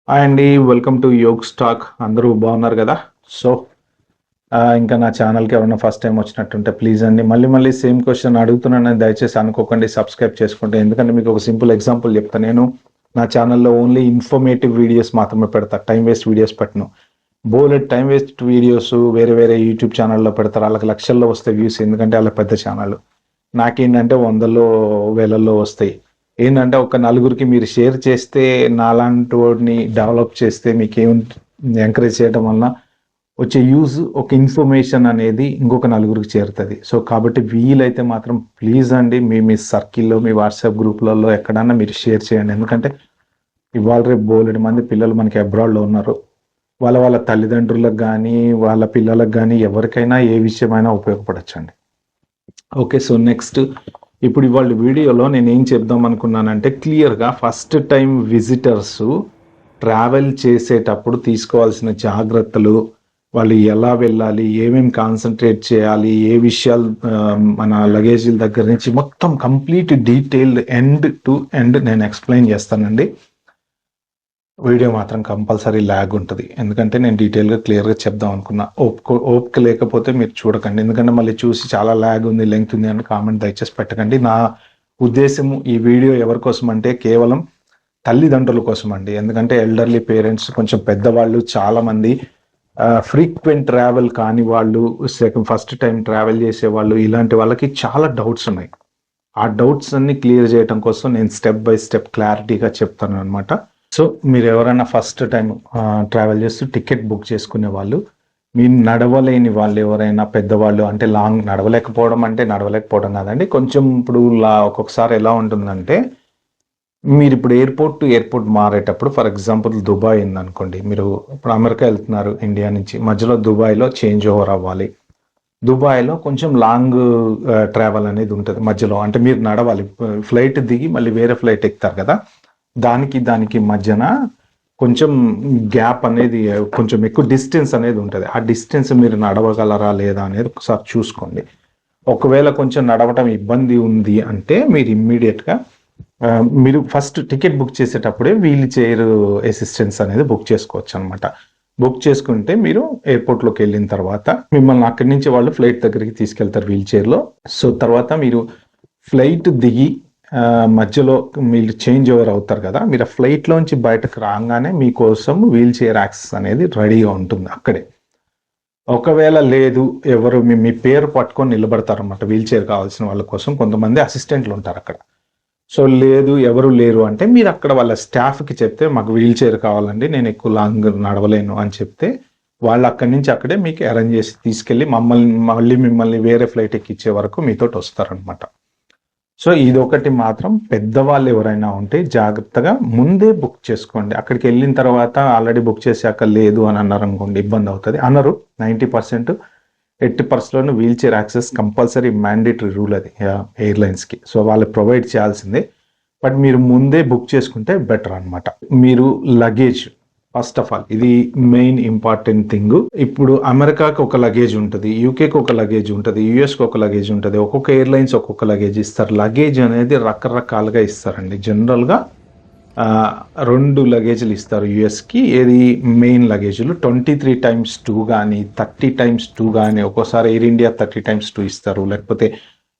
Hi అండి, welcome to Yog stock. అందరూ బాగున్నారు కదా? సో ఇంకా నా ఛానల్కి ఎవరైనా ఫస్ట్ టైం వచ్చినట్టుంటే ప్లీజ్ అండి, మళ్ళీ సేమ్ క్వశ్చన్ అడుగుతున్నానని దయచేసి అనుకోకండి, సబ్స్క్రైబ్ చేసుకుంటే. ఎందుకంటే మీకు ఒక సింపుల్ ఎగ్జాంపుల్ చెప్తాను. నేను నా ఛానల్లో ఓన్లీ ఇన్ఫర్మేటివ్ వీడియోస్ మాత్రమే పెడతా, టైం వేస్ట్ వీడియోస్ పెట్టను. బోలెడ్ టైం వేస్ట్ వీడియోస్ వేరే యూట్యూబ్ ఛానల్లో పెడతారు, వాళ్ళకి లక్షల్లో వస్తాయి వ్యూస్, ఎందుకంటే వాళ్ళ పెద్ద ఛానల్. నాకేంటంటే వందల్లో వేలల్లో వస్తాయి. ఏంటంటే ఒక నలుగురికి మీరు షేర్ చేస్తే, నాలాంటి వాడిని డెవలప్ చేస్తే, మీకేం ఎంకరేజ్ చేయడం వలన వచ్చే యూజ్, ఒక ఇన్ఫర్మేషన్ అనేది ఇంకొక నలుగురికి చేరుతుంది. సో కాబట్టి వీలైతే మాత్రం ప్లీజ్ అండి, మీ సర్కిల్లో, మీ వాట్సాప్ గ్రూప్లలో ఎక్కడన్నా మీరు షేర్ చేయండి. ఎందుకంటే ఇవాళ రేపు బోలెడు మంది పిల్లలు మనకి అబ్రాడ్లో ఉన్నారు. వాళ్ళ తల్లిదండ్రులకు కానీ, వాళ్ళ పిల్లలకు కానీ, ఎవరికైనా ఏ విషయమైనా ఉపయోగపడచ్చండి. ఓకే, సో నెక్స్ట్ ఇప్పుడు ఇవాళ వీడియోలో నేను ఏం చెప్దాం అనుకున్నానంటే, క్లియర్గా ఫస్ట్ టైం విజిటర్స్ ట్రావెల్ చేసేటప్పుడు తీసుకోవాల్సిన జాగ్రత్తలు, వాళ్ళు ఎలా వెళ్ళాలి, ఏమేమి కాన్సన్ట్రేట్ చేయాలి, ఏ విషయాలు మన లగేజీల దగ్గర నుంచి మొత్తం complete detailed end to end నేను ఎక్స్ప్లెయిన్ చేస్తానండి. వీడియో మాత్రం కంపల్సరీ ల్యాగ్ ఉంటుంది, ఎందుకంటే నేను డీటెయిల్గా క్లియర్గా చెప్దాం అనుకున్నా. ఓపిక లేకపోతే మీరు చూడకండి, ఎందుకంటే మళ్ళీ చూసి చాలా ల్యాగ్ ఉంది, లెంగ్త్ ఉంది అని కామెంట్ దయచేసి పెట్టకండి. నా ఉద్దేశము ఈ వీడియో ఎవరి కోసం అంటే కేవలం తల్లిదండ్రుల కోసం అండి. ఎందుకంటే ఎల్డర్లీ పేరెంట్స్, కొంచెం పెద్దవాళ్ళు, చాలామంది ఫ్రీక్వెంట్ ట్రావెల్ కాని వాళ్ళు, ఫస్ట్ టైం ట్రావెల్ చేసే వాళ్ళు, ఇలాంటి వాళ్ళకి చాలా డౌట్స్ ఉన్నాయి. ఆ డౌట్స్ అన్ని క్లియర్ చేయడం కోసం నేను స్టెప్ బై స్టెప్ క్లారిటీగా చెప్తాను అనమాట. సో మీరు ఎవరైనా ఫస్ట్ టైం ట్రావెల్ చేస్తూ టికెట్ బుక్ చేసుకునే వాళ్ళు, మీరు నడవలేని వాళ్ళు, ఎవరైనా పెద్దవాళ్ళు, అంటే లాంగ్ నడవలేకపోవడం కాదండి, కొంచెం ఇప్పుడు ఒక్కొక్కసారి ఎలా ఉంటుందంటే, మీరు ఇప్పుడు ఎయిర్పోర్ట్ టు ఎయిర్పోర్ట్ మారేటప్పుడు, ఫర్ ఎగ్జాంపుల్ దుబాయ్ ఉందనుకోండి, మీరు ఇప్పుడు అమెరికా వెళ్తున్నారు ఇండియా నుంచి, మధ్యలో దుబాయ్లో చేంజ్ ఓవర్ అవ్వాలి. దుబాయ్లో కొంచెం లాంగ్ ట్రావెల్ అనేది ఉంటుంది మధ్యలో, అంటే మీరు నడవాలి, ఫ్లైట్ దిగి మళ్ళీ వేరే ఫ్లైట్ ఎక్కుతారు కదా, దానికి మధ్యన కొంచెం గ్యాప్ అనేది, కొంచెం ఎక్కువ డిస్టెన్స్ అనేది ఉంటుంది. ఆ డిస్టెన్స్ మీరు నడవగలరా లేదా అనేది ఒకసారి చూసుకోండి. ఒకవేళ కొంచెం నడవటం ఇబ్బంది ఉంది అంటే మీరు ఇమ్మీడియట్గా మీరు ఫస్ట్ టికెట్ బుక్ చేసేటప్పుడే వీల్ చైర్ అసిస్టెన్స్ అనేది బుక్ చేసుకోవచ్చు అనమాట. బుక్ చేసుకుంటే మీరు ఎయిర్పోర్ట్లోకి వెళ్ళిన తర్వాత మిమ్మల్ని అక్కడి నుంచి వాళ్ళు ఫ్లైట్ దగ్గరికి తీసుకెళ్తారు వీల్ చైర్లో. సో తర్వాత మీరు ఫ్లైట్ దిగి మధ్యలో మీరు చేంజ్ ఓవర్ అవుతారు కదా, మీరు ఆ ఫ్లైట్లోంచి బయటకు రాగానే మీకోసం వీల్ చైర్ యాక్సెస్ అనేది రెడీగా ఉంటుంది అక్కడే. ఒకవేళ లేదు, ఎవరు మీ పేరు పట్టుకొని నిలబడతారన్నమాట వీల్ చైర్ కావాల్సిన వాళ్ళ కోసం, కొంతమంది అసిస్టెంట్లు ఉంటారు అక్కడ. సో లేదు, ఎవరు లేరు అంటే మీరు అక్కడ వాళ్ళ స్టాఫ్కి చెప్తే, మాకు వీల్ చైర్ కావాలండి, నేను ఎక్కువ లాంగ్ నడవలేను అని చెప్తే, వాళ్ళు అక్కడి నుంచి అక్కడే మీకు అరేంజ్ చేసి తీసుకెళ్ళి మిమ్మల్ని వేరే ఫ్లైట్ ఎక్కిచ్చే వరకు మీతోటి వస్తారనమాట. సో ఇదొకటి మాత్రం పెద్దవాళ్ళు ఎవరైనా ఉంటే జాగ్రత్తగా ముందే బుక్ చేసుకోండి. అక్కడికి వెళ్ళిన తర్వాత ఆల్రెడీ బుక్ చేశాక లేదు అని అన్నారు అనుకోండి, ఇబ్బంది అవుతుంది. అన్నారు 90%, 80%లో wheelchair access compulsory mandatory rule అది ఎయిర్లైన్స్కి. సో వాళ్ళు ప్రొవైడ్ చేయాల్సిందే, బట్ మీరు ముందే బుక్ చేసుకుంటే బెటర్ అనమాట. మీరు లగేజ్, ఫస్ట్ ఆఫ్ ఆల్ ఇది మెయిన్ ఇంపార్టెంట్ థింగ్. ఇప్పుడు అమెరికాకి ఒక లగేజ్ ఉంటుంది, యూకేకి ఒక లగేజ్ ఉంటుంది, యుఎస్కి ఒక లగేజ్ ఉంటుంది, ఒక్కొక్క ఎయిర్లైన్స్ ఒక్కొక్క లగేజ్ ఇస్తారు. లగేజ్ అనేది రకరకాలుగా ఇస్తారండి. జనరల్గా 2 లగేజ్లు ఇస్తారు యుఎస్కి. ఏది మెయిన్ లగేజ్లు 23x2 కానీ 30x2 కానీ, ఒక్కోసారి ఎయిర్ ఇండియా 30x2 ఇస్తారు, లేకపోతే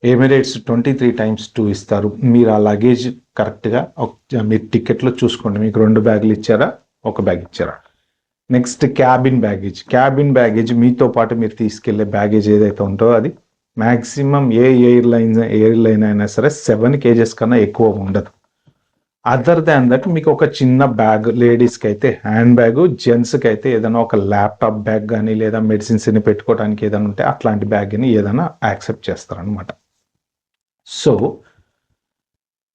ఎమిరేట్స్ 23x2 ఇస్తారు. మీరు ఆ లగేజ్ కరెక్ట్గా మీరు టికెట్లో చూసుకోండి, మీకు 2 బ్యాగులు ఇచ్చారా, 1 బ్యాగ్ ఇచ్చారా. నెక్స్ట్ క్యాబిన్ బ్యాగేజ్ మీతో పాటు మీరు తీసుకెళ్లే బ్యాగేజ్ ఏదైతే ఉంటుందో అది మ్యాక్సిమం ఏ ఎయిర్లైన్ అయినా సరే 7 kgs కన్నా ఎక్కువ ఉండదు. అదర్ దాన్ దట్ మీకు ఒక చిన్న బ్యాగ్, లేడీస్కి అయితే హ్యాండ్ బ్యాగ్, జెంట్స్కి అయితే ఏదైనా ఒక ల్యాప్టాప్ బ్యాగ్ కానీ, లేదా మెడిసిన్స్ని పెట్టుకోవడానికి ఏదైనా ఉంటే అట్లాంటి బ్యాగ్ని ఏదైనా యాక్సెప్ట్ చేస్తారనమాట. సో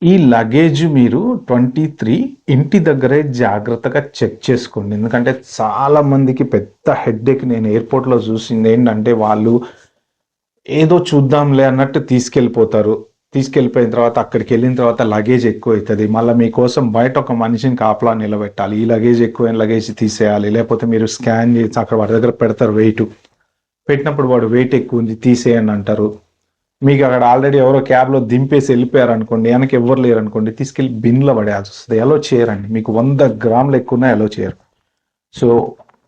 ఈ లగేజ్ మీరు 23 ఇంటి దగ్గరే జాగ్రత్తగా చెక్ చేసుకోండి. ఎందుకంటే చాలా మందికి పెద్ద హెడ్ఏక్ నేను ఎయిర్పోర్ట్లో చూసింది ఏంటంటే, వాళ్ళు ఏదో చూద్దాంలే అన్నట్టు తీసుకెళ్ళిపోయిన తర్వాత అక్కడికి వెళ్ళిన తర్వాత లగేజ్ ఎక్కువ అవుతుంది. మళ్ళీ మీకోసం బయట ఒక మనిషిని కాపలా నిలబెట్టాలి, ఈ లగేజ్ ఎక్కువైన లగేజ్ తీసేయాలి, లేకపోతే మీరు స్కాన్ చేసి అక్కడ వాడి దగ్గర పెడతారు, వెయిట్ పెట్టినప్పుడు వాడు వెయిట్ ఎక్కువ ఉంది తీసేయండి అంటారు. మీకు అక్కడ ఆల్రెడీ ఎవరో క్యాబ్లో దింపేసి వెళ్ళిపోయారు అనుకోండి, వెనక ఎవరు లేరు అనుకోండి, తీసుకెళ్ళి బిన్లో పడేయాల్సి వస్తుంది. ఎలో చేయరండి, మీకు 100 గ్రాములు ఎక్కువ ఎలో చేయరు. సో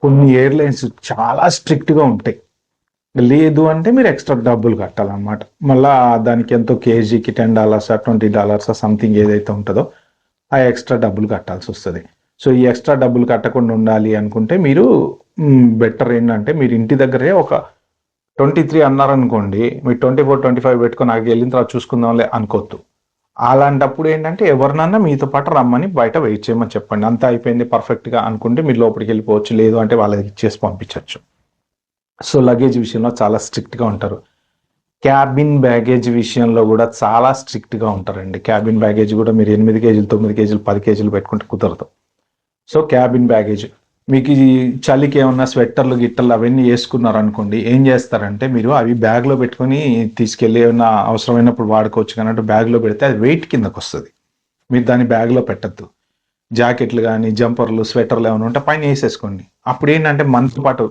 కొన్ని ఎయిర్లైన్స్ చాలా స్ట్రిక్ట్గా ఉంటాయి. లేదు అంటే మీరు ఎక్స్ట్రా డబ్బులు కట్టాలన్నమాట. మళ్ళీ దానికి ఎంతో కేజీకి $10 $20 సంథింగ్ ఏదైతే ఉంటుందో ఆ ఎక్స్ట్రా డబ్బులు కట్టాల్సి వస్తుంది. సో ఈ ఎక్స్ట్రా డబ్బులు కట్టకుండా ఉండాలి అనుకుంటే మీరు బెటర్ ఏంటంటే, మీరు ఇంటి దగ్గరే ఒక 23 అన్నారనుకోండి, మీరు 24 25 పెట్టుకొని నాకు వెళ్ళిన తర్వాత చూసుకుందాంలే అనుకోవద్దు. అలాంటప్పుడు ఏంటంటే ఎవరినన్నా మీతో పాటు రమ్మని బయట వెయిట్ చేయమని చెప్పండి. అంతా అయిపోయింది పర్ఫెక్ట్గా అనుకుంటే మీరు లోపలికి వెళ్ళిపోవచ్చు, లేదు అంటే వాళ్ళకి ఇచ్చేసి పంపించవచ్చు. సో లగేజ్ విషయంలో చాలా స్ట్రిక్ట్గా ఉంటారు. క్యాబిన్ బ్యాగేజ్ విషయంలో కూడా చాలా స్ట్రిక్ట్గా ఉంటారండి. క్యాబిన్ బ్యాగేజ్ కూడా మీరు 8 కేజీలు 9 కేజీలు 10 కేజీలు పెట్టుకుంటే కుదరదు. సో క్యాబిన్ బ్యాగేజ్ మీకు ఈ చలికి ఏమన్నా స్వెట్టర్లు గిట్టర్లు అవన్నీ వేసుకున్నారు అనుకోండి, ఏం చేస్తారంటే మీరు అవి బ్యాగ్లో పెట్టుకొని తీసుకెళ్ళి ఏమన్నా అవసరమైనప్పుడు వాడుకోవచ్చు. కానీ బ్యాగ్లో పెడితే అది వెయిట్ కిందకు వస్తుంది. మీరు దాన్ని బ్యాగ్లో పెట్టద్దు. జాకెట్లు కానీ జంపర్లు స్వెటర్లు ఏమైనా ఉంటే పైన వేసేసుకోండి. అప్పుడు ఏంటంటే మనతో పాటు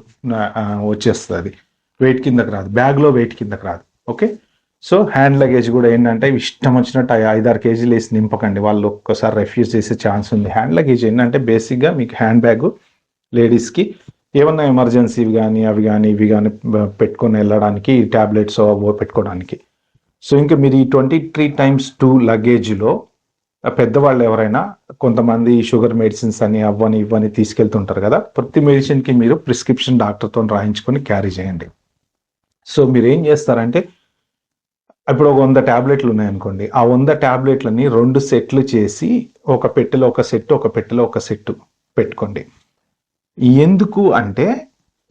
వచ్చేస్తుంది, అది వెయిట్ కిందకు రాదు, బ్యాగ్లో వెయిట్ కిందకు రాదు. ఓకే. సో హ్యాండ్ లగేజ్ కూడా ఏంటంటే ఇష్టం వచ్చినట్టు 5-6 కేజీలు వేసి నింపకండి, వాళ్ళు ఒక్కసారి రెఫ్యూజ్ చేసే ఛాన్స్ ఉంది. హ్యాండ్ లగేజ్ ఏంటంటే బేసిక్గా మీకు హ్యాండ్ బ్యాగ్ లేడీస్కి ఏమన్నా ఎమర్జెన్సీవి కానీ అవి కానీ ఇవి కానీ పెట్టుకొని వెళ్ళడానికి, ట్యాబ్లెట్స్ పెట్టుకోవడానికి. సో ఇంకా మీరు ఈ 23x2 లగేజ్లో పెద్దవాళ్ళు ఎవరైనా కొంతమంది షుగర్ మెడిసిన్స్ అని అవ్వని ఇవ్వని తీసుకెళ్తుంటారు కదా, ప్రతి మెడిసిన్కి మీరు ప్రిస్క్రిప్షన్ డాక్టర్తో రాయించుకొని క్యారీ చేయండి. సో మీరు ఏం చేస్తారంటే, ఇప్పుడు ఒక 100 ట్యాబ్లెట్లు ఉన్నాయనుకోండి, ఆ 100 ట్యాబ్లెట్లని 2 సెట్లు చేసి ఒక పెట్టెలో ఒక సెట్ ఒక పెట్టెలో ఒక సెట్ పెట్టుకోండి. ఎందుకు అంటే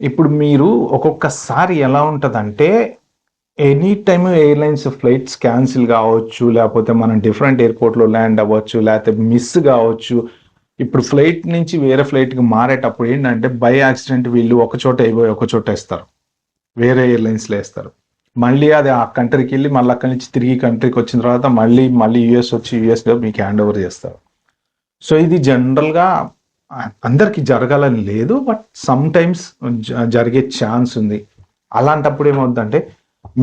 ఇప్పుడు మీరు ఒక్కొక్కసారి ఎలా ఉంటుందంటే, any time airlines flights cancel కావచ్చు, లేకపోతే మనం డిఫరెంట్ ఎయిర్పోర్ట్లో ల్యాండ్ అవ్వచ్చు, లేకపోతే మిస్ కావచ్చు. ఇప్పుడు ఫ్లైట్ నుంచి వేరే ఫ్లైట్కి మారేటప్పుడు ఏంటంటే బై యాక్సిడెంట్ వీళ్ళు ఒక చోట అయిపోయి ఒక చోట వేస్తారు, వేరే ఎయిర్లైన్స్లో వేస్తారు. మళ్ళీ అది ఆ కంట్రీకి వెళ్ళి మళ్ళీ అక్కడి నుంచి తిరిగి కంట్రీకి వచ్చిన తర్వాత మళ్ళీ యూఎస్ వచ్చి యూఎస్లో మీకు హ్యాండ్ ఓవర్ చేస్తారు. సో ఇది జనరల్గా అందరికీ జరగాలని లేదు, బట్ సమ్ టైమ్స్ జరిగే ఛాన్స్ ఉంది. అలాంటప్పుడు ఏమవుతుందంటే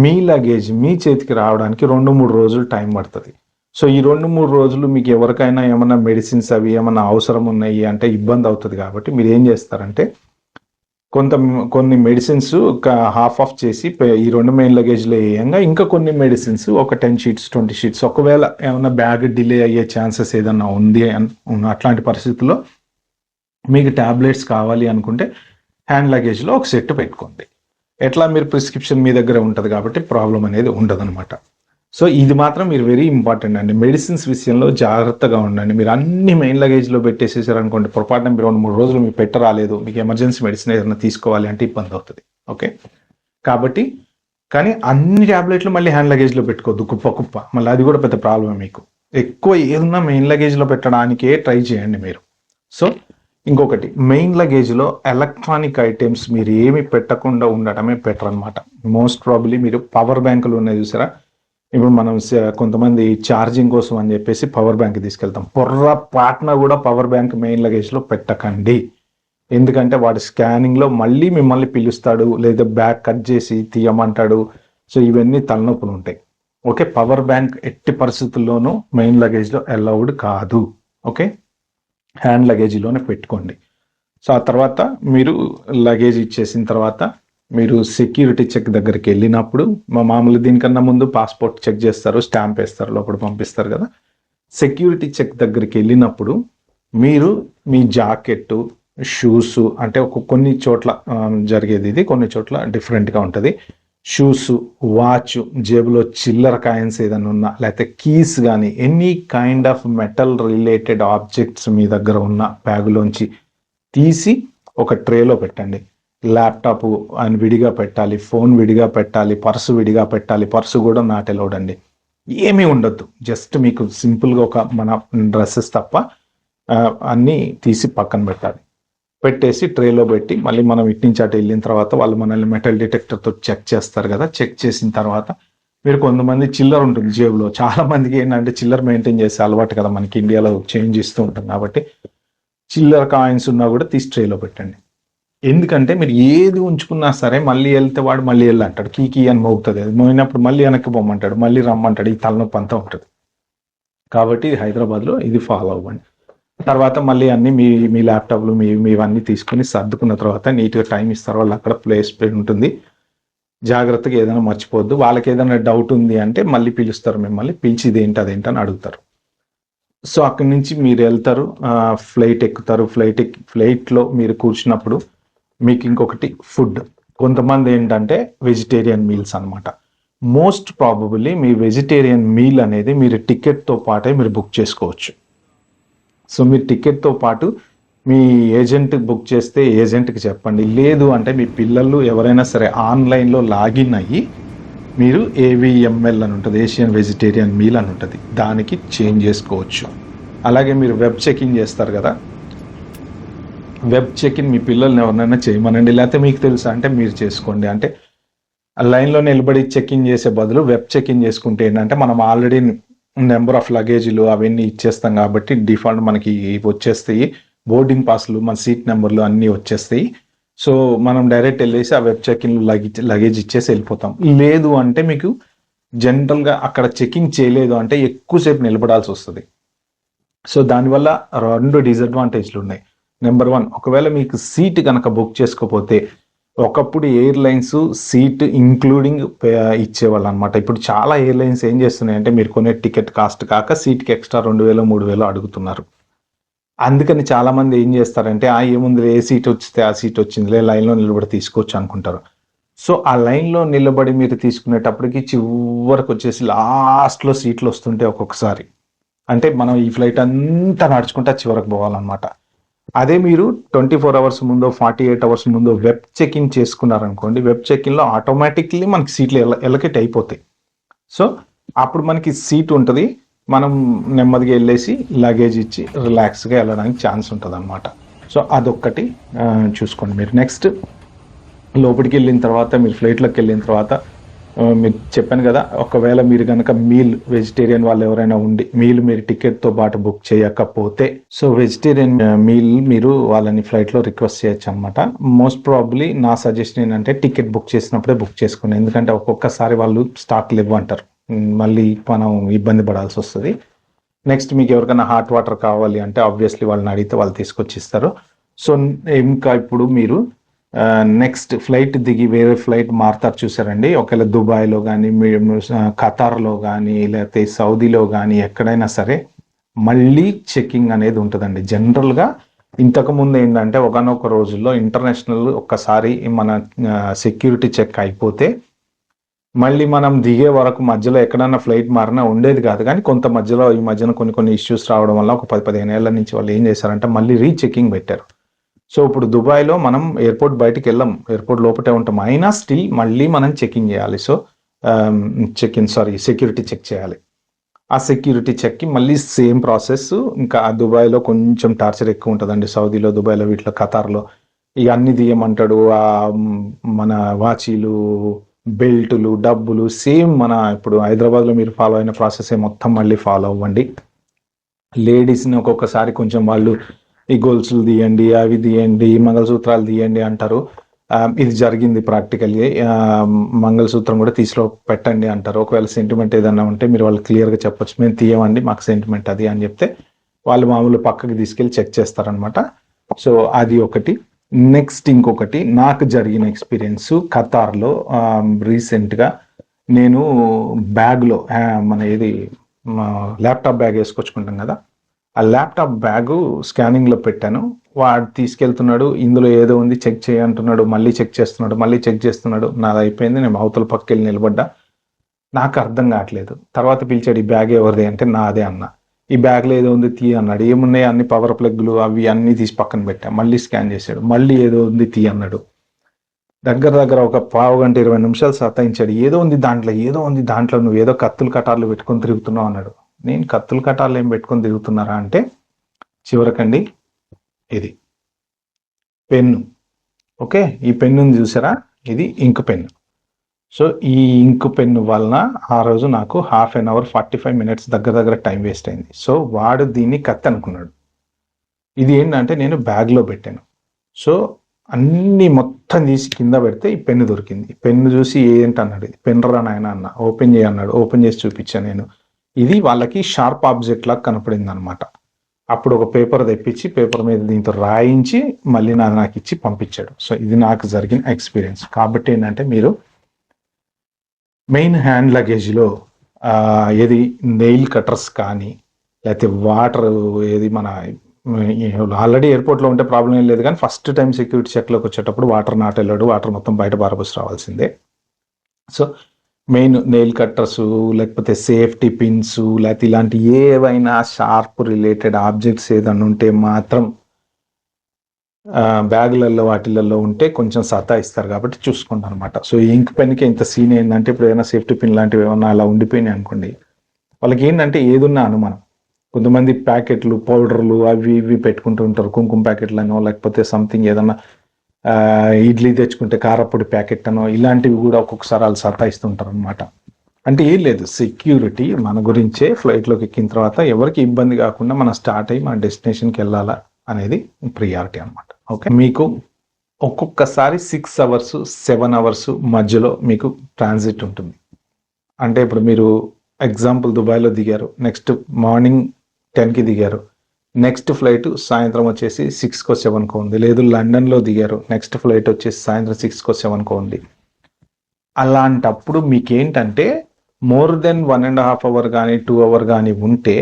మీ లగేజ్ మీ చేతికి రావడానికి 2-3 రోజులు టైం పడుతుంది. సో ఈ 2-3 రోజులు మీకు ఎవరికైనా ఏమైనా మెడిసిన్స్ అవి ఏమైనా అవసరం ఉన్నాయి అంటే ఇబ్బంది అవుతుంది. కాబట్టి మీరు ఏం చేస్తారంటే కొన్ని మెడిసిన్స్ హాఫ్ ఆఫ్ చేసి ఈ 2 మెయిన్ లగేజ్లో వేయంగా ఇంకా కొన్ని మెడిసిన్స్ ఒక 10 షీట్స్ 20 షీట్స్, ఒకవేళ ఏమైనా బ్యాగ్ డిలే అయ్యే ఛాన్సెస్ ఏదన్నా ఉంది అట్లాంటి పరిస్థితుల్లో మీకు ట్యాబ్లెట్స్ కావాలి అనుకుంటే హ్యాండ్ లగేజ్లో ఒక సెట్ పెట్టుకోండి. ఎట్లా మీరు ప్రిస్క్రిప్షన్ మీ దగ్గర ఉంటుంది కాబట్టి ప్రాబ్లం అనేది ఉండదన్నమాట. సో ఇది మాత్రం మీరు వెరీ ఇంపార్టెంట్ అండి. మెడిసిన్స్ విషయంలో జాగ్రత్తగా ఉండండి. మీరు అన్ని మెయిన్ లగేజ్లో పెట్టేసేసారు అనుకోండి, పొరపాటున మీరు 2-3 రోజులు మీకు పెట్టరాలేదు, మీకు ఎమర్జెన్సీ మెడిసిన్ ఏదైనా తీసుకోవాలి అంటే ఇబ్బంది అవుతుంది. ఓకే. కాబట్టి కానీ అన్ని ట్యాబ్లెట్లు మళ్ళీ హ్యాండ్ లగేజ్లో పెట్టుకోవద్దు కుప్ప. మళ్ళీ అది కూడా పెద్ద ప్రాబ్లమే. మీకు ఎక్కువ ఏదన్నా మెయిన్ లగేజ్లో పెట్టడానికే ట్రై చేయండి మీరు. సో ఇంకొకటి, మెయిన్ లగేజ్లో ఎలక్ట్రానిక్ ఐటమ్స్ మీరు ఏమి పెట్టకుండా ఉండటమే బెటర్ అనమాట. మోస్ట్ ప్రాబబ్లీ మీరు పవర్ బ్యాంకులు ఉన్నాయి చూసారా, ఇప్పుడు మనం కొంతమంది ఛార్జింగ్ కోసం అని చెప్పేసి పవర్ బ్యాంక్ తీసుకెళ్తాం. పొర్రపాటున కూడా పవర్ బ్యాంక్ మెయిన్ లగేజ్లో పెట్టకండి. ఎందుకంటే వాడి స్కానింగ్లో మళ్ళీ మిమ్మల్ని పిలుస్తాడు, లేదా బ్యాగ్ కట్ చేసి తీయమంటాడు. సో ఇవన్నీ తలనొప్పులు ఉంటాయి. ఓకే. పవర్ బ్యాంక్ ఎట్టి పరిస్థితుల్లోనూ మెయిన్ లగేజ్లో అలౌడ్ కాదు. ఓకే. హ్యాండ్ లగేజీలోనే పెట్టుకోండి. సో ఆ తర్వాత మీరు లగేజ్ ఇచ్చేసిన తర్వాత మీరు సెక్యూరిటీ చెక్ దగ్గరికి వెళ్ళినప్పుడు మామూలు దీనికన్నా ముందు పాస్పోర్ట్ చెక్ చేస్తారు, స్టాంప్ వేస్తారు, లోపల పంపిస్తారు కదా. సెక్యూరిటీ చెక్ దగ్గరికి వెళ్ళినప్పుడు మీరు మీ జాకెట్టు షూస్ అంటే కొన్ని చోట్ల జరిగేది ఇది, కొన్ని చోట్ల డిఫరెంట్గా ఉంటుంది. షూస్, వాచ్, జేబులో చిల్లర కాయిన్స్ ఏదైనా ఉన్నా, లేకపోతే కీస్ కానీ any kind of metal related objects మీ దగ్గర ఉన్న బ్యాగులోంచి తీసి ఒక ట్రేలో పెట్టండి. ల్యాప్టాప్ అని విడిగా పెట్టాలి, ఫోన్ విడిగా పెట్టాలి, పర్సు విడిగా పెట్టాలి. పర్సు కూడా నాట్ అలౌడ్ అండి. ఏమీ ఉండొద్దు, జస్ట్ మీకు సింపుల్గా మన డ్రెస్సెస్ తప్ప అన్నీ తీసి పక్కన పెట్టాలి. పెట్టేసి ట్రేలో పెట్టి మళ్ళీ మనం ఇటు నుంచి అటు వెళ్ళిన తర్వాత వాళ్ళు మనల్ని మెటల్ డిటెక్టర్తో చెక్ చేస్తారు కదా. చెక్ చేసిన తర్వాత మీరు కొంతమంది చిల్లర ఉంటుంది జేబులో, చాలా మందికి ఏంటంటే చిల్లర మెయింటైన్ చేసే అలవాటు కదా, మనకి ఇండియాలో చేంజ్ ఇస్తూ ఉంటాం కాబట్టి చిల్లర కాయిన్స్ ఉన్నా కూడా తీసి ట్రేలో పెట్టండి. ఎందుకంటే మీరు ఏది ఉంచుకున్నా సరే మళ్ళీ వెళ్తే వాడు మళ్ళీ వెళ్ళి అంటాడు, కీ అని మోగుతుంది. అది మోగినప్పుడు మళ్ళీ వెనక్కి పొమ్మంటాడు, మళ్ళీ రమ్మంటాడు. ఈ తలనొప్పి అంతా ఉంటుంది. కాబట్టి హైదరాబాద్లో ఇది ఫాలో అవ్వండి. తర్వాత మళ్ళీ అన్ని మీ ల్యాప్టాప్లు మీవన్నీ తీసుకుని సర్దుకున్న తర్వాత నీట్గా టైం ఇస్తారు వాళ్ళు, అక్కడ ప్లేస్ ఉంటుంది. జాగ్రత్తగా ఏదైనా మర్చిపోవద్దు. వాళ్ళకి ఏదైనా డౌట్ ఉంది అంటే మళ్ళీ పిలుస్తారు, మిమ్మల్ని పిలిచి ఇదేంటి అదేంటి అని అడుగుతారు. సో అక్కడి నుంచి మీరు వెళ్తారు, ఫ్లైట్ ఎక్కుతారు. ఫ్లైట్లో మీరు కూర్చున్నప్పుడు మీకు ఇంకొకటి ఫుడ్. కొంతమంది ఏంటంటే వెజిటేరియన్ మీల్స్ అనమాట. మోస్ట్ ప్రాబబుల్లీ మీ వెజిటేరియన్ మీల్ అనేది మీరు టికెట్తో పాటే మీరు బుక్ చేసుకోవచ్చు. సో మీరు టికెట్తో పాటు మీ ఏజెంట్ బుక్ చేస్తే ఏజెంట్కి చెప్పండి. లేదు అంటే మీ పిల్లలు ఎవరైనా సరే ఆన్లైన్లో లాగిన్ అయ్యి మీరు AVML అని ఉంటుంది, ఏషియన్ వెజిటేరియన్ మీల్ అని ఉంటుంది, దానికి చేంజ్ చేసుకోవచ్చు. అలాగే మీరు వెబ్ చెకింగ్ చేస్తారు కదా, వెబ్ చెకిన్ మీ పిల్లల్ని ఎవరినైనా చేయమనండి. లేకపోతే మీకు తెలుసా అంటే మీరు చేసుకోండి. అంటే లైన్లో నిలబడి చెకింగ్ చేసే బదులు వెబ్ చెకింగ్ చేసుకుంటే ఏంటంటే మనం ఆల్రెడీ నెంబర్ ఆఫ్ లగేజ్లు అవన్నీ ఇచ్చేస్తాం కాబట్టి డిఫాల్ట్ మనకి వచ్చేస్తాయి. బోర్డింగ్ పాస్లు, మన సీట్ నెంబర్లు అన్నీ వచ్చేస్తాయి. సో మనం డైరెక్ట్ వెళ్ళేసి ఆ వెబ్ చెకింగ్ లగేజ్ ఇచ్చేసి వెళ్ళిపోతాం. లేదు అంటే మీకు జనరల్గా అక్కడ చెకింగ్ చేయలేదు అంటే ఎక్కువసేపు నిలబడాల్సి వస్తుంది. సో దానివల్ల 2 డిసడ్వాంటేజ్లు ఉన్నాయి. నెంబర్ 1, ఒకవేళ మీకు సీట్ కనుక బుక్ చేసుకోకపోతే, ఒకప్పుడు ఎయిర్లైన్స్ సీట్ ఇంక్లూడింగ్ ఇచ్చేవాళ్ళు అనమాట. ఇప్పుడు చాలా ఎయిర్లైన్స్ ఏం చేస్తున్నాయంటే మీరు కొనే టికెట్ కాస్ట్ కాక సీట్కి ఎక్స్ట్రా 2,000 3,000 అడుగుతున్నారు. అందుకని చాలామంది ఏం చేస్తారంటే ఏముంది ఏ సీట్ వచ్చితే ఆ సీట్ వచ్చిందిలే, లైన్లో నిలబడి తీసుకోవచ్చు అనుకుంటారు. సో ఆ లైన్లో నిలబడి మీరు తీసుకునేటప్పటికి చివరికి వచ్చేసి లాస్ట్లో సీట్లు వస్తుంటే ఒక్కొక్కసారి అంటే మనం ఈ ఫ్లైట్ అంతా నడుచుకుంటా చివరికి పోవాలన్నమాట. అదే మీరు 24 అవర్స్ ముందో 48 అవర్స్ ముందో వెబ్ చెకింగ్ చేసుకున్నారనుకోండి, వెబ్ చెకింగ్లో ఆటోమేటిక్లీ మనకి సీట్లు ఎలకెట్ అయిపోతాయి. సో అప్పుడు మనకి సీట్ ఉంటుంది, మనం నెమ్మదిగా వెళ్ళేసి లగేజ్ ఇచ్చి రిలాక్స్గా వెళ్ళడానికి ఛాన్స్ ఉంటుంది అనమాట. సో అదొక్కటి చూసుకోండి మీరు. నెక్స్ట్ లోపలికి వెళ్ళిన తర్వాత మీరు ఫ్లైట్లోకి వెళ్ళిన తర్వాత మీకు చెప్పాను కదా, ఒకవేళ మీరు కనుక మీల్ వెజిటేరియన్ వాళ్ళు ఎవరైనా ఉండి మీల్ మీరు టికెట్తో పాటు బుక్ చేయకపోతే, సో వెజిటేరియన్ మీల్ మీరు వాళ్ళని ఫ్లైట్లో రిక్వెస్ట్ చేయొచ్చు అనమాట. మోస్ట్ ప్రాబబ్లీ నా సజెషన్ ఏంటంటే టికెట్ బుక్ చేసినప్పుడే బుక్ చేసుకోండి. ఎందుకంటే ఒక్కొక్కసారి వాళ్ళు స్టాక్లు ఇవ్వంటారు, మళ్ళీ మనం ఇబ్బంది పడాల్సి వస్తుంది. నెక్స్ట్ మీకు ఎవరికైనా హాట్ వాటర్ కావాలి అంటే ఆబ్వియస్లీ వాళ్ళని అడిగితే వాళ్ళు తీసుకొచ్చి ఇస్తారు. సో ఇంకా ఇప్పుడు మీరు నెక్స్ట్ ఫ్లైట్ దిగి వేరే ఫ్లైట్ మారుతారు చూసారండి. ఒకవేళ దుబాయ్లో కానీ ఖతార్లో కానీ లేకపోతే సౌదీలో కానీ ఎక్కడైనా సరే మళ్ళీ చెకింగ్ అనేది ఉంటుందండి. జనరల్గా ఇంతకుముందు ఏంటంటే ఒకనొక రోజుల్లో ఇంటర్నేషనల్ ఒక్కసారి మన సెక్యూరిటీ చెక్ అయిపోతే మళ్ళీ మనం దిగే వరకు మధ్యలో ఎక్కడైనా ఫ్లైట్ మారినా ఉండేది కాదు. కానీ కొంత మధ్యలో ఈ మధ్యన కొన్ని ఇష్యూస్ రావడం వల్ల ఒక 10-15 ఏళ్ల నుంచి వాళ్ళు ఏం చేశారంటే మళ్ళీ రీచెకింగ్ పెట్టారు. సో ఇప్పుడు దుబాయ్లో మనం ఎయిర్పోర్ట్ బయటికి వెళ్ళాం, ఎయిర్పోర్ట్ లోపటే ఉంటాం, అయినా స్టిల్ మళ్ళీ మనం చెకింగ్ చేయాలి. సో సెక్యూరిటీ చెక్ చేయాలి. ఆ సెక్యూరిటీ చెక్కి మళ్ళీ సేమ్ ప్రాసెస్. ఇంకా ఆ దుబాయ్లో కొంచెం టార్చర్ ఎక్కువ ఉంటుందండి. సౌదీలో, దుబాయ్లో, వీటిలో, ఖతార్లో ఇక అన్ని తీయమంటాడు. మన వాచీలు, బెల్టులు, డబ్బులు సేమ్ మన ఇప్పుడు హైదరాబాద్లో మీరు ఫాలో అయిన ప్రాసెసే మొత్తం మళ్ళీ ఫాలో అవ్వండి. లేడీస్ని ఒక్కొక్కసారి కొంచెం వాళ్ళు ఈ గొలుసులు తీయండి, అవి తీయండి, మంగళసూత్రాలు తీయండి అంటారు. ఇది జరిగింది ప్రాక్టికల్లీ. మంగళసూత్రం కూడా తీసిలో పెట్టండి అంటారు. ఒకవేళ సెంటిమెంట్ ఏదైనా ఉంటే మీరు వాళ్ళు క్లియర్గా చెప్పొచ్చు, మేము తీయమండి మాకు సెంటిమెంట్ అది అని చెప్తే వాళ్ళు మామూలు పక్కకి తీసుకెళ్ళి చెక్ చేస్తారనమాట. సో అది ఒకటి. నెక్స్ట్ ఇంకొకటి నాకు జరిగిన ఎక్స్పీరియన్స్ ఖతార్లో రీసెంట్గా నేను బ్యాగ్లో మన ల్యాప్టాప్ బ్యాగ్ వేసుకొచ్చుకుంటాం కదా, ఆ ల్యాప్టాప్ బ్యాగు స్కానింగ్లో పెట్టాను. వాడు తీసుకెళ్తున్నాడు, ఇందులో ఏదో ఉంది చెక్ చేయంటున్నాడు, మళ్ళీ చెక్ చేస్తున్నాడు. నాది అయిపోయింది, నేను అవతల పక్కకి వెళ్ళి నిలబడ్డా. నాకు అర్థం కావట్లేదు. తర్వాత పిలిచాడు, ఈ బ్యాగ్ ఎవరిది అంటే నాదే అన్న. ఈ బ్యాగ్లో ఏదో ఉంది తీ అన్నాడు. ఏమున్నాయి అన్ని పవర్ ప్లగ్లు అవి అన్నీ తీసి పక్కన పెట్టా. మళ్ళీ స్కాన్ చేశాడు, మళ్ళీ ఏదో ఉంది తీ అన్నాడు. దగ్గర ఒక 15-20 నిమిషాలు సతాయించాడు. ఏదో ఉంది దాంట్లో నువ్వు ఏదో కత్తులు కటార్లు పెట్టుకొని తిరుగుతున్నావు అన్నాడు. నేను కత్తులు కటార్లు ఏం పెట్టుకొని తిరుగుతున్నారా అంటే చివరకండి ఇది పెన్ను. ఓకే, ఈ పెన్నుని చూసారా, ఇది ఇంక్ పెన్ను. సో ఈ ఇంక్ పెన్ను వలన ఆ రోజు నాకు 1/2 అవర్ 45 మినిట్స్ దగ్గర టైం వేస్ట్ అయింది. సో వాడు దీన్ని కత్తి అనుకున్నాడు. ఇది ఏంటంటే నేను బ్యాగ్లో పెట్టాను. సో అన్నీ మొత్తం తీసి కింద పెడితే ఈ పెన్ను దొరికింది. పెన్ను చూసి ఏంటి అన్నాడు, పెన్ రా నాయన అన్న, ఓపెన్ చేయి అన్నాడు. ఓపెన్ చేసి చూపించాను నేను. ఇది వాళ్ళకి షార్ప్ ఆబ్జెక్ట్ లాగా కనపడింది అనమాట. అప్పుడు ఒక పేపర్ తెప్పించి పేపర్ మీద దీంతో రాయించి మళ్ళీ నాకు ఇచ్చి పంపించాడు. సో ఇది నాకు జరిగిన ఎక్స్పీరియన్స్. కాబట్టి ఏంటంటే మీరు మెయిన్ హ్యాండ్ లగేజ్లో ఏది నెయిల్ కటర్స్ కానీ లేకపోతే వాటర్ ఏది మన ఆల్రెడీ ఎయిర్పోర్ట్లో ఉంటే ప్రాబ్లం ఏం లేదు, కానీ ఫస్ట్ టైం సెక్యూరిటీ చెక్లోకి వచ్చేటప్పుడు వాటర్ నాట్ వెళ్ళాడు, వాటర్ మొత్తం బయట పారబోసి రావాల్సిందే. సో మెయిన్ నెయిల్ కట్టర్స్ లేకపోతే సేఫ్టీ పిన్స్ లేకపోతే ఇలాంటి ఏవైనా షార్ప్ రిలేటెడ్ ఆబ్జెక్ట్స్ ఏదైనా ఉంటే మాత్రం బ్యాగులలో వాటిలలో ఉంటే కొంచెం సతాయిస్తారు, కాబట్టి చూసుకుంటాను అనమాట. సో ఇంక్ పెన్కి ఇంత సీన్ ఏంటంటే ఇప్పుడు ఏదైనా సేఫ్టీ పిన్ లాంటివి ఏమన్నా అలా ఉండిపోయినాయి అనుకోండి, వాళ్ళకి ఏంటంటే ఏదున్నా అనుమానం. కొంతమంది ప్యాకెట్లు పౌడర్లు అవి ఇవి పెట్టుకుంటూ ఉంటారు, కుంకుమ ప్యాకెట్లనో లేకపోతే సంథింగ్ ఏదన్నా ఇడ్లీ తెచ్చుకుంటే కారపొడి ప్యాకెట్ అనో ఇలాంటివి కూడా ఒక్కొక్కసారి వాళ్ళు సతాయిస్తుంటారు అనమాట. అంటే ఏం లేదు, సెక్యూరిటీ మన గురించే ఫ్లైట్లోకి ఎక్కిన తర్వాత ఎవరికి ఇబ్బంది కాకుండా మనం స్టార్ట్ అయ్యి మన డెస్టినేషన్కి వెళ్ళాలా అనేది ప్రియారిటీ అనమాట. ఓకే, మీకు ఒక్కొక్కసారి 6 అవర్స్ 7 అవర్స్ మధ్యలో మీకు ట్రాన్సిట్ ఉంటుంది. అంటే ఇప్పుడు మీరు ఎగ్జాంపుల్ దుబాయ్లో దిగారు, నెక్స్ట్ మార్నింగ్ 10కి దిగారు, నెక్స్ట్ ఫ్లైట్ సాయంత్రం వచ్చేసి 6కో 7కో ఉంది. లేదు లండన్లో దిగారు, నెక్స్ట్ ఫ్లైట్ వచ్చేసి సాయంత్రం 6కో 7కో ఉంది. అలాంటప్పుడు మీకేంటంటే మోర్ దెన్ 1.5 అవర్ కానీ 2 అవర్ కానీ ఉంటే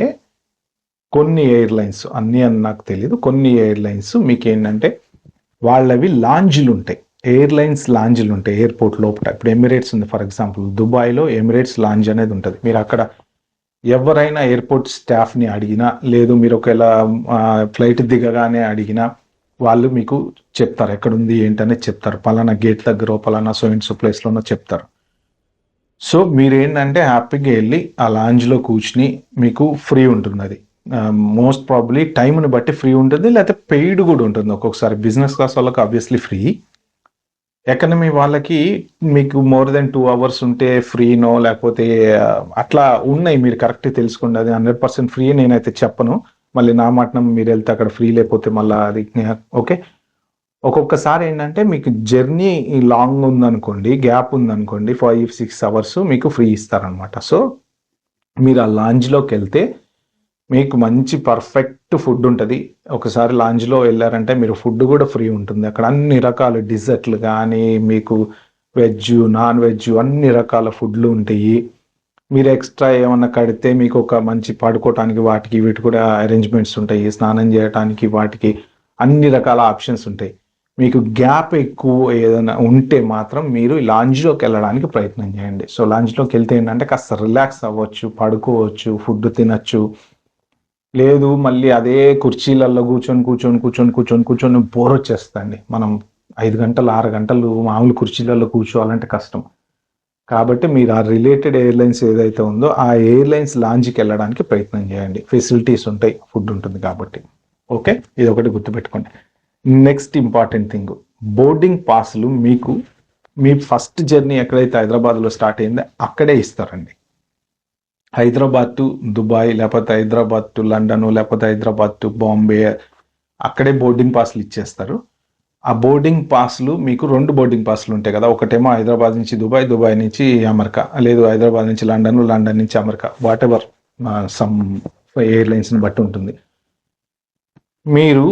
కొన్ని ఎయిర్లైన్స్, అన్నీ అని నాకు తెలియదు, కొన్ని ఎయిర్లైన్స్ మీకు ఏంటంటే వాళ్ళవి లాంజ్లు ఉంటాయి, ఎయిర్లైన్స్ లాంజ్లు ఉంటాయి ఎయిర్పోర్ట్ లోపల. ఇప్పుడు ఎమిరేట్స్ ఉంది ఫర్ ఎగ్జాంపుల్, దుబాయ్లో ఎమిరేట్స్ లాంజ్ అనేది ఉంటుంది. మీరు అక్కడ ఎవరైనా ఎయిర్పోర్ట్ స్టాఫ్ని అడిగినా లేదు మీరు ఒకవేళ ఫ్లైట్ దిగగానే అడిగినా వాళ్ళు మీకు చెప్తారు ఎక్కడుంది ఏంటనేది చెప్తారు, పలానా గేట్ దగ్గర పలానా సో అండ్ సో ప్లేస్లోనో చెప్తారు. సో మీరు ఏంటంటే హ్యాపీగా వెళ్ళి ఆ లాంజ్లో కూర్చుని మీకు ఫ్రీ ఉంటుంది. అది మోస్ట్ ప్రాబ్లీ టైంని బట్టి ఫ్రీ ఉంటుంది, లేకపోతే పెయిడ్ కూడా ఉంటుంది. ఒక్కొక్కసారి బిజినెస్ క్లాస్ వాళ్ళకి ఆబ్వియస్లీ ఫ్రీ, ఎకనమీ వాళ్ళకి మీకు మోర్ దెన్ 2 అవర్స్ ఉంటే ఫ్రీనో లేకపోతే అట్లా ఉన్నాయి. మీరు కరెక్ట్ తెలుసుకోండి, అది 100% ఫ్రీ నేనైతే చెప్పను. మళ్ళీ నా మాటనం మీరు వెళ్తే అక్కడ ఫ్రీ లేకపోతే మళ్ళీ అది ఓకే. ఒక్కొక్కసారి ఏంటంటే మీకు జర్నీ లాంగ్ ఉందనుకోండి, గ్యాప్ ఉందనుకోండి, 5-6 అవర్స్ మీకు ఫ్రీ ఇస్తారనమాట. సో మీరు ఆ లాంజ్లోకి వెళ్తే మీకు మంచి పర్ఫెక్ట్ ఫుడ్ ఉంటుంది. ఒకసారి లాంజ్లో వెళ్ళారంటే మీరు ఫుడ్ కూడా ఫ్రీ ఉంటుంది. అక్కడ అన్ని రకాల డిజర్ట్లు కానీ మీకు వెజ్ నాన్ వెజ్ అన్ని రకాల ఫుడ్లు ఉంటాయి. మీరు ఎక్స్ట్రా ఏమన్నా కడితే మీకు ఒక మంచి పడుకోవటానికి వాటికి వీటి కూడా అరేంజ్మెంట్స్ ఉంటాయి, స్నానం చేయడానికి వాటికి అన్ని రకాల ఆప్షన్స్ ఉంటాయి. మీకు గ్యాప్ ఎక్కువ ఏదైనా ఉంటే మాత్రం మీరు లాంజ్లోకి వెళ్ళడానికి ప్రయత్నం చేయండి. సో లాంజ్లోకి వెళ్తే ఏంటంటే కాస్త రిలాక్స్ అవ్వచ్చు, పడుకోవచ్చు, ఫుడ్ తినచ్చు. లేదు మళ్ళీ అదే కుర్చీలలో కూర్చొని బోర్ వచ్చేస్తుంది. మనం 5 గంటలు 6 గంటలు మామూలు కుర్చీలలో కూర్చోవాలంటే కష్టం. కాబట్టి మీరు ఆ రిలేటెడ్ ఎయిర్లైన్స్ ఏదైతే ఉందో ఆ ఎయిర్లైన్స్ లాంజ్కి వెళ్ళడానికి ప్రయత్నం చేయండి. ఫెసిలిటీస్ ఉంటాయి, ఫుడ్ ఉంటుంది కాబట్టి. ఓకే, ఇది ఒకటి గుర్తుపెట్టుకోండి. నెక్స్ట్ ఇంపార్టెంట్ థింగ్, బోర్డింగ్ పాస్లు మీకు మీ ఫస్ట్ జర్నీ ఎక్కడైతే హైదరాబాద్లో స్టార్ట్ అయిందో అక్కడే ఇస్తారండి. హైదరాబాద్ టు దుబాయ్ లేకపోతే హైదరాబాద్ టు లండన్ లేకపోతే హైదరాబాద్ టు బాంబే అక్కడే బోర్డింగ్ పాస్లు ఇచ్చేస్తారు. ఆ బోర్డింగ్ పాస్లు మీకు 2 బోర్డింగ్ పాస్లు ఉంటాయి కదా, ఒకటేమో హైదరాబాద్ నుంచి దుబాయ్, దుబాయ్ నుంచి అమెరికా, లేదు హైదరాబాద్ నుంచి లండన్, లండన్ నుంచి అమెరికా, వాట్ ఎవర్ సమ్ ఎయిర్లైన్స్ని బట్టి ఉంటుంది. మీరు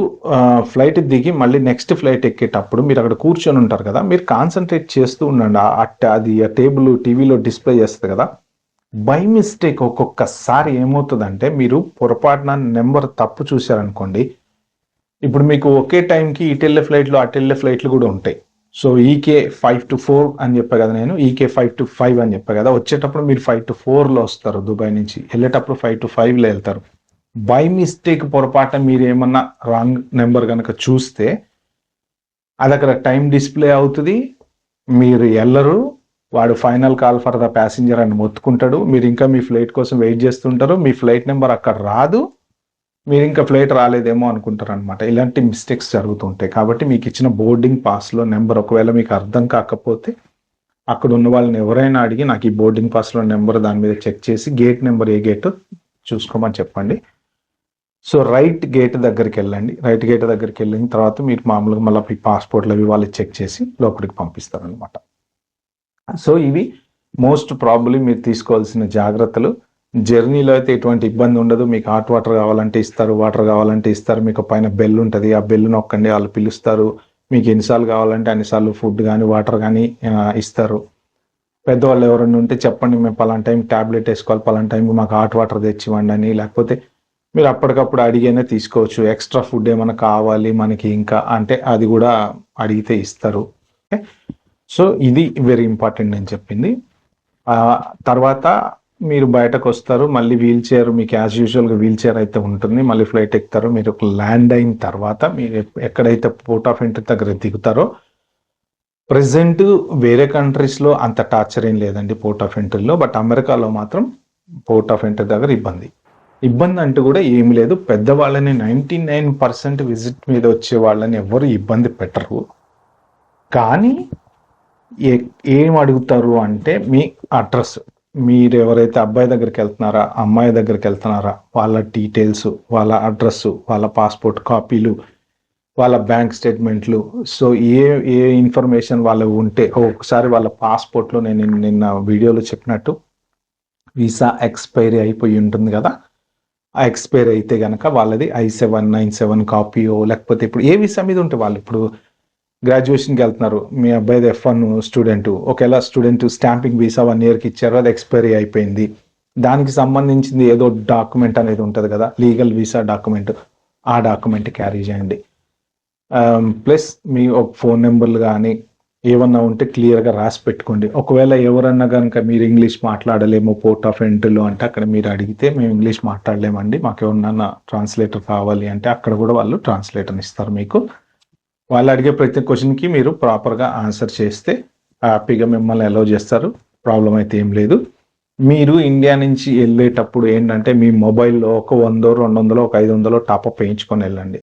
ఫ్లైట్ దిగి మళ్ళీ నెక్స్ట్ ఫ్లైట్ ఎక్కేటప్పుడు మీరు అక్కడ కూర్చొని ఉంటారు కదా, మీరు కాన్సన్ట్రేట్ చేస్తూ ఉండండి. అది ఆ టేబుల్ టీవీలో డిస్ప్లే చేస్తుంది కదా, బై మిస్టేక్ ఒక్కొక్కసారి ఏమవుతుందంటే మీరు పొరపాటున నెంబర్ తప్పు చూశారనుకోండి, ఇప్పుడు మీకు ఒకే టైంకి ఇటెళ్ళే ఫ్లైట్లు అటెళ్ళే ఫ్లైట్లు కూడా ఉంటాయి. సో ఈకే 5 to 4 అని చెప్పా కదా, నేను ఈకే 5 to 5 అని చెప్పా కదా, వచ్చేటప్పుడు మీరు 5 to 4లో వస్తారు దుబాయ్ నుంచి, వెళ్ళేటప్పుడు 5 to 5లో వెళ్తారు. బై మిస్టేక్ పొరపాటున మీరు ఏమన్నా రాంగ్ నెంబర్ కనుక చూస్తే అది అక్కడ టైం డిస్ప్లే అవుతుంది, మీరు వెళ్ళరు, వాడు final call for the passenger అని మొత్తుకుంటాడు, మీరు ఇంకా మీ ఫ్లైట్ కోసం వెయిట్ చేస్తుంటారు, మీ ఫ్లైట్ నెంబర్ అక్కడ రాదు, మీరు ఇంకా ఫ్లైట్ రాలేదేమో అనుకుంటారు అనమాట. ఇలాంటి మిస్టేక్స్ జరుగుతుంటాయి. కాబట్టి మీకు ఇచ్చిన బోర్డింగ్ పాస్లో నెంబర్ ఒకవేళ మీకు అర్థం కాకపోతే అక్కడ ఉన్న వాళ్ళని ఎవరైనా అడిగి నాకు ఈ బోర్డింగ్ పాస్లో నెంబర్ దాని మీద చెక్ చేసి గేట్ నెంబర్ ఏ గేట్ చూసుకోమని చెప్పండి. సో రైట్ గేట్ దగ్గరికి వెళ్ళండి. రైట్ గేట్ దగ్గరికి వెళ్ళిన తర్వాత మీరు మామూలుగా మళ్ళీ మీ పాస్పోర్ట్లు అవి వాళ్ళు చెక్ చేసి లోపలికి పంపిస్తారనమాట. సో ఇవి మోస్ట్ ప్రాబబ్లీ మీరు తీసుకోవాల్సిన జాగ్రత్తలు. జర్నీలో అయితే ఎటువంటి ఇబ్బంది ఉండదు. మీకు హాట్ వాటర్ కావాలంటే ఇస్తారు, వాటర్ కావాలంటే ఇస్తారు. మీకు పైన బెల్ ఉంటుంది, ఆ బెల్ నొక్కండి, వాళ్ళు పిలుస్తారు. మీకు ఎన్నిసార్లు కావాలంటే అన్నిసార్లు ఫుడ్ కానీ వాటర్ కానీ ఇస్తారు. పెద్దవాళ్ళు ఎవరైనా ఉంటే చెప్పండి, మేము పలానా టైం ట్యాబ్లెట్ వేసుకోవాలి, పలానా టైంకి మాకు హాట్ వాటర్ తెచ్చివ్వండి అని. లేకపోతే మీరు అప్పటికప్పుడు అడిగైనా తీసుకోవచ్చు. ఎక్స్ట్రా ఫుడ్ ఏమైనా కావాలి మనకి ఇంకా అంటే అది కూడా అడిగితే ఇస్తారు. ఓకే, సో ఇది వెరీ ఇంపార్టెంట్ నేను చెప్పింది. తర్వాత మీరు బయటకు వస్తారు, మళ్ళీ వీల్ చైర్ మీకు యాజ్ యూజువల్గా వీల్ చైర్ అయితే ఉంటుంది. మళ్ళీ ఫ్లైట్ ఎక్కుతారు. మీరు ల్యాండ్ అయిన తర్వాత మీరు ఎక్కడైతే పోర్ట్ ఆఫ్ ఎంట్రీ దగ్గర దిగుతారో, ప్రెసెంట్ వేరే కంట్రీస్లో అంత టార్చర్ ఏం లేదండి పోర్ట్ ఆఫ్ ఎంట్రీలో. బట్ అమెరికాలో మాత్రం పోర్ట్ ఆఫ్ ఎంట్రీ దగ్గర ఇబ్బంది అంటూ కూడా ఏమి లేదు. పెద్దవాళ్ళని 99% విజిట్ మీద వచ్చే వాళ్ళని ఎవరు ఇబ్బంది పెట్టరు. కానీ ఏం అడుగుతారు అంటే మీ అడ్రస్, మీరు ఎవరైతే అబ్బాయి దగ్గరికి వెళ్తున్నారా అమ్మాయి దగ్గరికి వెళ్తున్నారా వాళ్ళ డీటెయిల్స్, వాళ్ళ అడ్రస్, వాళ్ళ పాస్పోర్ట్ కాపీలు, వాళ్ళ బ్యాంక్ స్టేట్మెంట్లు. సో ఏ ఇన్ఫర్మేషన్ వాళ్ళు ఉంటే ఒకసారి వాళ్ళ పాస్పోర్ట్లో నేను నిన్న వీడియోలో చెప్పినట్టు వీసా ఎక్స్పైరీ అయిపోయి ఉంటుంది కదా, ఆ ఎక్స్పైర్ అయితే కనుక వాళ్ళది I-797 కాపీయో లేకపోతే ఇప్పుడు ఏ వీసా మీద ఉంటే వాళ్ళు ఇప్పుడు గ్రాడ్యుయేషన్కి వెళ్తున్నారు, మీ అబ్బాయిది F1 స్టూడెంట్, ఒకవేళ స్టూడెంట్ స్టాంపింగ్ వీసా 1 ఇయర్కి ఇచ్చారు, అది ఎక్స్పైరీ అయిపోయింది, దానికి సంబంధించింది ఏదో డాక్యుమెంట్ అనేది ఉంటుంది కదా, లీగల్ వీసా డాక్యుమెంట్, ఆ డాక్యుమెంట్ క్యారీ చేయండి. ప్లస్ మీ ఒక ఫోన్ నెంబర్లు కానీ ఏమన్నా ఉంటే క్లియర్గా రాసి పెట్టుకోండి. ఒకవేళ ఎవరన్నా కనుక మీరు ఇంగ్లీష్ మాట్లాడలేము పోర్ట్ ఆఫ్ ఎంట్రీలో అంటే అక్కడ మీరు అడిగితే మేము ఇంగ్లీష్ మాట్లాడలేమండి, మాకు ఎవరన్నా ట్రాన్స్లేటర్ కావాలి అంటే అక్కడ కూడా వాళ్ళు ట్రాన్స్లేటర్ని ఇస్తారు మీకు. వాళ్ళు అడిగే ప్రతి క్వశ్చన్కి మీరు ప్రాపర్గా ఆన్సర్ చేస్తే హ్యాపీగా మిమ్మల్ని అలౌ చేస్తారు. ప్రాబ్లం అయితే ఏం లేదు. మీరు ఇండియా నుంచి వెళ్ళేటప్పుడు ఏంటంటే మీ మొబైల్లో ఒక 100, 200, ఒక 500 టాప్అప్ వేయించుకొని వెళ్ళండి.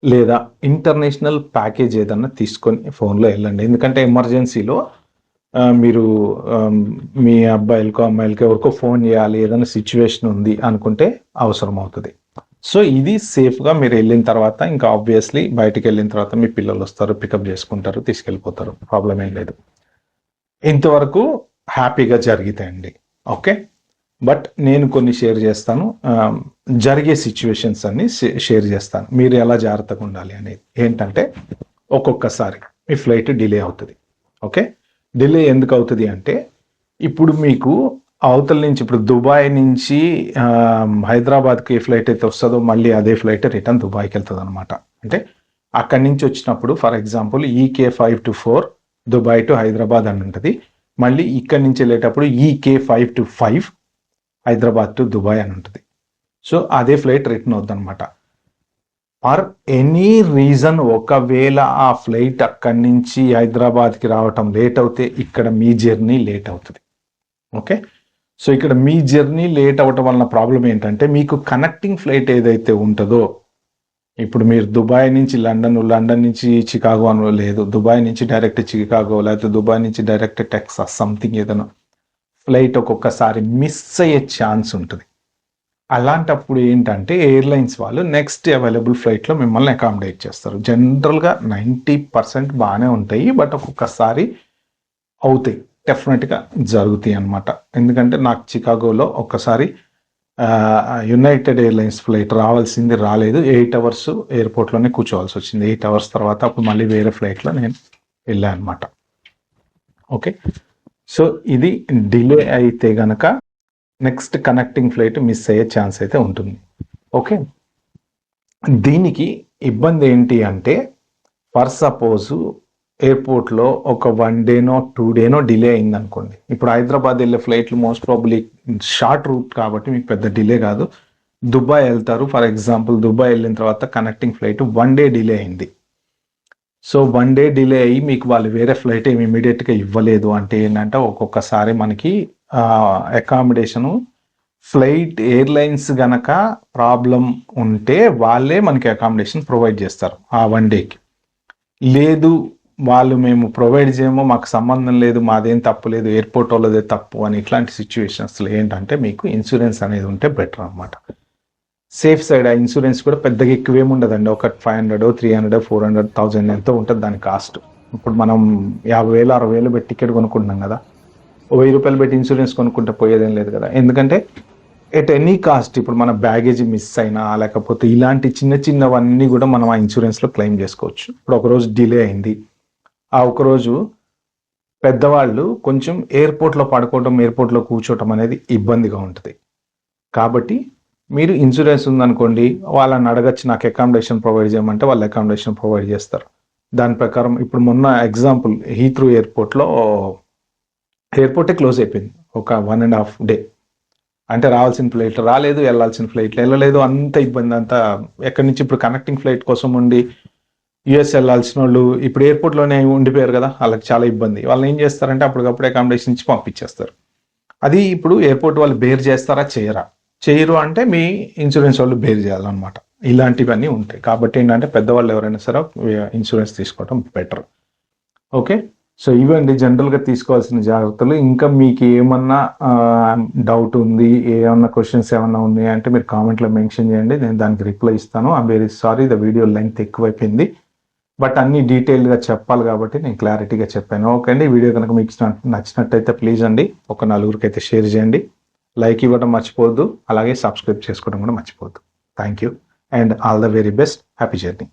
లేదా ఇంటర్నేషనల్ ప్యాకేజ్ ఏదన్నా తీసుకొని ఫోన్లో వెళ్ళండి. ఎందుకంటే ఎమర్జెన్సీలో మీరు మీ అబ్బాయిలకో అమ్మాయిలకో ఎవరికో ఫోన్ చేయాలి, ఏదైనా సిచ్యువేషన్ ఉంది అనుకుంటే అవసరం అవుతుంది. సో ఇది సేఫ్గా మీరు వెళ్ళిన తర్వాత ఇంకా ఆబ్వియస్లీ బయటికి వెళ్ళిన తర్వాత మీ పిల్లలు వస్తారు, పికప్ చేసుకుంటారు, తీసుకెళ్ళిపోతారు, ప్రాబ్లం ఏం లేదు. ఇంతవరకు హ్యాపీగా జరిగితాయండి. ఓకే, బట్ నేను కొన్ని షేర్ చేస్తాను, జరిగే సిచ్యువేషన్స్ అన్ని షేర్ చేస్తాను, మీరు ఎలా జాగ్రత్తగా ఉండాలి అనేది. ఏంటంటే ఒక్కొక్కసారి మీ ఫ్లైట్ డిలే అవుతుంది. ఓకే, డిలే ఎందుకు అవుతుంది అంటే ఇప్పుడు మీకు అవతల నుంచి ఇప్పుడు దుబాయ్ నుంచి హైదరాబాద్కి ఏ ఫ్లైట్ అయితే వస్తుందో మళ్ళీ అదే ఫ్లైట్ రిటర్న్ దుబాయ్కి వెళ్తుంది అనమాట. అంటే అక్కడి నుంచి వచ్చినప్పుడు for example EK524 Dubai to Hyderabad అని ఉంటుంది. మళ్ళీ ఇక్కడి నుంచి వెళ్ళేటప్పుడు EK525 హైదరాబాద్ టు దుబాయ్ అని ఉంటుంది. సో అదే ఫ్లైట్ రిటర్న్ అవుతుంది అనమాట. ఫర్ ఎనీ రీజన్ ఒకవేళ ఆ ఫ్లైట్ అక్కడి నుంచి హైదరాబాద్కి రావటం లేట్ అవుతే ఇక్కడ మీ జర్నీ లేట్ అవుతుంది. ఓకే, సో ఇక్కడ మీ జర్నీ లేట్ అవ్వటం వలన ప్రాబ్లం ఏంటంటే మీకు కనెక్టింగ్ ఫ్లైట్ ఏదైతే ఉంటుందో, ఇప్పుడు మీరు దుబాయ్ నుంచి లండన్ నుంచి చికాగో అని లేదు, దుబాయ్ నుంచి డైరెక్ట్ చికాగో లేకపోతే దుబాయ్ నుంచి డైరెక్ట్ టెక్సాస్ సంథింగ్ ఏదైనా ఫ్లైట్ ఒక్కొక్కసారి మిస్ అయ్యే ఛాన్స్ ఉంటుంది. అలాంటప్పుడు ఏంటంటే ఎయిర్లైన్స్ వాళ్ళు నెక్స్ట్ అవైలబుల్ ఫ్లైట్లో మిమ్మల్ని అకామిడేట్ చేస్తారు. జనరల్గా 90% బాగానే ఉంటాయి, బట్ ఒక్కొక్కసారి అవుతాయి, డెఫినెట్గా జరుగుతాయి అనమాట. ఎందుకంటే నాకు చికాగోలో ఒక్కసారి యునైటెడ్ ఎయిర్లైన్స్ ఫ్లైట్ రావాల్సింది రాలేదు, 8 అవర్స్ ఎయిర్పోర్ట్లోనే కూర్చోవాల్సి వచ్చింది. 8 అవర్స్ తర్వాత అప్పుడు మళ్ళీ వేరే ఫ్లైట్లో నేను వెళ్ళాను అనమాట. ఓకే, సో ఇది డిలే అయితే గనక నెక్స్ట్ కనెక్టింగ్ ఫ్లైట్ మిస్ అయ్యే ఛాన్స్ అయితే ఉంటుంది. ఓకే, దీనికి ఇబ్బంది ఏంటి అంటే ఫర్ సపోజు ఎయిర్పోర్ట్లో ఒక 1 డేనో 2 డేనో డిలే అయింది అనుకోండి. ఇప్పుడు హైదరాబాద్ వెళ్ళే ఫ్లైట్లు మోస్ట్ ప్రాబబ్లీ షార్ట్ రూట్ కాబట్టి మీకు పెద్ద డిలే కాదు. దుబాయ్ వెళ్తారు ఫర్ ఎగ్జాంపుల్, దుబాయ్ వెళ్ళిన తర్వాత కనెక్టింగ్ ఫ్లైట్ 1 డే డిలే అయింది. సో 1 డే డిలే అయ్యి మీకు వాళ్ళు వేరే ఫ్లైట్ ఏమి ఇమీడియట్గా ఇవ్వలేదు అంటే ఏంటంటే ఒక్కొక్కసారి మనకి అకామిడేషను ఫ్లైట్ ఎయిర్లైన్స్ గనక ప్రాబ్లం ఉంటే వాళ్ళే మనకి అకామిడేషన్ ప్రొవైడ్ చేస్తారు ఆ 1 డేకి. లేదు వాళ్ళు మేము ప్రొవైడ్ చేయమో, మాకు సంబంధం లేదు, మాదేం తప్పు లేదు, ఎయిర్పోర్ట్ వాళ్ళదే తప్పు అని ఇట్లాంటి సిచ్యువేషన్స్లో ఏంటంటే మీకు ఇన్సూరెన్స్ అనేది ఉంటే బెటర్ అనమాట. Safe side. ఆ ఇన్సూరెన్స్ కూడా పెద్దగా ఎక్కువేమి ఉండదండి. ఒక 500 300 400 1000 ఎంతో ఉంటుంది దాని కాస్ట్. ఇప్పుడు మనం 50,000 60,000 పెట్టి టికెట్ కొనుక్కుంటున్నాం కదా, ₹1000 పెట్టి ఇన్సూరెన్స్ కొనుక్కుంటే పోయేదేం లేదు కదా. ఎందుకంటే ఎట్ ఎనీ కాస్ట్ ఇప్పుడు మన బ్యాగేజ్ మిస్ అయినా లేకపోతే ఇలాంటి చిన్న చిన్నవన్నీ కూడా మనం ఆ ఇన్సూరెన్స్లో క్లెయిమ్ చేసుకోవచ్చు. ఇప్పుడు ఒకరోజు డిలే అయింది, ఆ ఒకరోజు పెద్దవాళ్ళు కొంచెం ఎయిర్పోర్ట్లో పడుకోవడం, ఎయిర్పోర్ట్లో కూర్చోవటం అనేది ఇబ్బందిగా ఉంటుంది. కాబట్టి మీరు ఇన్సూరెన్స్ ఉందనుకోండి, వాళ్ళని అడగచ్చు నాకు అకామిడేషన్ ప్రొవైడ్ చేయమంటే వాళ్ళు అకామిడేషన్ ప్రొవైడ్ చేస్తారు. దాని ప్రకారం ఇప్పుడు మొన్న ఎగ్జాంపుల్ హీత్రూ ఎయిర్పోర్ట్లో ఎయిర్పోర్టే క్లోజ్ అయిపోయింది ఒక 1.5 డే. అంటే రావాల్సిన ఫ్లైట్ రాలేదు, వెళ్ళాల్సిన ఫ్లైట్లు వెళ్ళలేదు, అంత ఇబ్బంది అంతా. ఎక్కడి నుంచి ఇప్పుడు కనెక్టింగ్ ఫ్లైట్ కోసం ఉండి యుఎస్ వెళ్ళాల్సిన వాళ్ళు ఇప్పుడు ఎయిర్పోర్ట్లోనే ఉండిపోయారు కదా, వాళ్ళకి చాలా ఇబ్బంది. వాళ్ళు ఏం చేస్తారంటే అప్పటికప్పుడు అకామిడేషన్ ఇచ్చి పంపించేస్తారు. అది ఇప్పుడు ఎయిర్పోర్ట్ వాళ్ళు బేర్ చేస్తారా చేయరా? చేయరు అంటే మీ ఇన్సూరెన్స్ వాళ్ళు బేర్ చేయాలన్నమాట. ఇలాంటివన్నీ ఉంటాయి. కాబట్టి ఏంటంటే పెద్దవాళ్ళు ఎవరైనా సరే ఇన్సూరెన్స్ తీసుకోవడం బెటర్. ఓకే, సో ఇవండి జనరల్గా తీసుకోవాల్సిన జాగ్రత్తలు. ఇంకా మీకు ఏమన్నా డౌట్ ఉంది, ఏమన్నా క్వశ్చన్స్ ఏమన్నా ఉన్నాయి అంటే మీరు కామెంట్లో మెన్షన్ చేయండి, నేను దానికి రిప్లై ఇస్తాను. I'm very sorry, the video length ఎక్కువైపోయింది, బట్ అన్ని డీటెయిల్గా చెప్పాలి కాబట్టి నేను క్లారిటీగా చెప్పాను. ఓకే అండి, వీడియో కనుక మీకు నచ్చినట్టయితే ప్లీజ్ అండి ఒక 4గురికి అయితే షేర్ చేయండి, లైక్ ఇవ్వడం మర్చిపోవద్దు, అలాగే సబ్స్క్రైబ్ చేసుకోవడం కూడా మర్చిపోవద్దు. Thank you and all the very best. Happy journey.